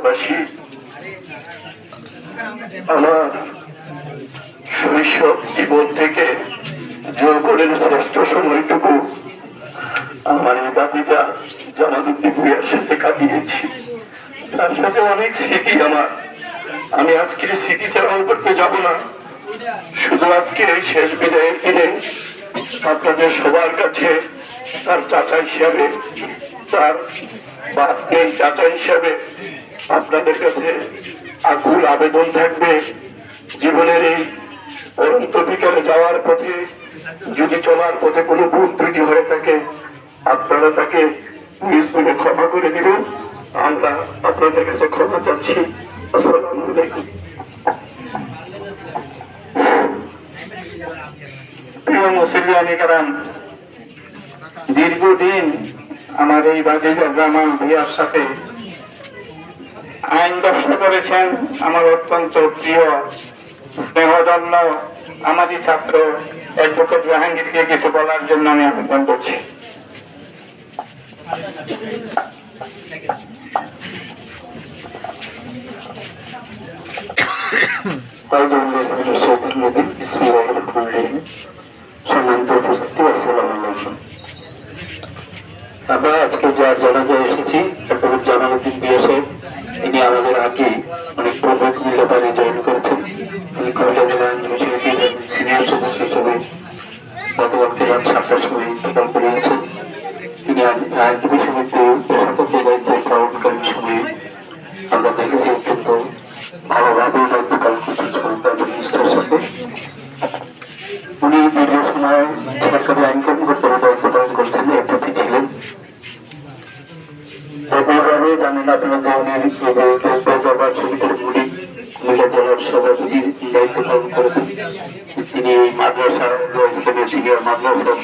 এলাকাবাসী, আমার শৈশব জীবন থেকে যৌবনের শ্রেষ্ঠ সময়টুকু আমার এই দাদিটা জামালউদ্দিন ভূঁইয়ার সাথে কাটিয়েছি। তার সাথে অনেক স্মৃতি আমার। আমি আজকের স্মৃতি চারণ করতে যাব না, শুধু আজকে এই শেষ বিদায়ের দিনে আপনাদের সবার কাছে তার চাচা হিসাবে, তার বাপ নেই চাচা হিসাবে আপনাদের কাছে আকুল আবেদন থাকবে, জীবনের এই অনন্ত বিকালে যাওয়ার পথে যদি চলার পথে কোনো ভুল ত্রুটি হয়ে থাকে আপনারা তাকে নিজ গুণে ক্ষমা করে দিবেন। আমরা আপনাদের কাছে ক্ষমা চাচ্ছি। আসসালামু আলাইকুম। প্রিয় মুসলিয়ানি কারাম, দীর্ঘদিন আমার এই বাদিজার জামাল ভূঁইয়ার সাথে আইন ব্যবসা করেছেন আমার অত্যন্ত প্রিয় স্নেহধন্য আমারই ছাত্র অ্যাডভোকেট জাহাঙ্গীরকে কিছু বলার জন্য আমি আবেদন করছি। আমরা আজকে যার জানাজায় এসেছি অ্যাডভোকেট জামালউদ্দিন ভূঁইয়া সাহেব, তিনি আমাদের আগে অনেক পূর্বে কুমিল্লা বাড়ি জয়েন করেছেন। তিনি কুমিল্লা জেলা আইনজীবী সমিতির সিনিয়র সদস্য হিসেবে গতকালকে রাত 7টার সময় ইন্তেকাল করিয়েছেন। তিনি আইনজীবী সমিতির প্রশাসকের দায়িত্ব পালনকালীন সময়ে আমরা দেখেছি অত্যন্ত ভালোভাবে ইন্তেকাল করছেন তাদের নিষ্ঠার সাথে। উনি দীর্ঘ সময় সরকারি আইন কর্মকর্তার দায়িত্ব পালন করেছেন, এমপি ছিলেন। এভাবে জানেন আপনারা যে উনি দরবার সমিতির মুড়ি কুমিল্লা জেলার সভাপতির দায়িত্ব পালন করেছেন। তিনি এই মাদ্রাসা ইসলামের সিনিয়র মাদ্রাসা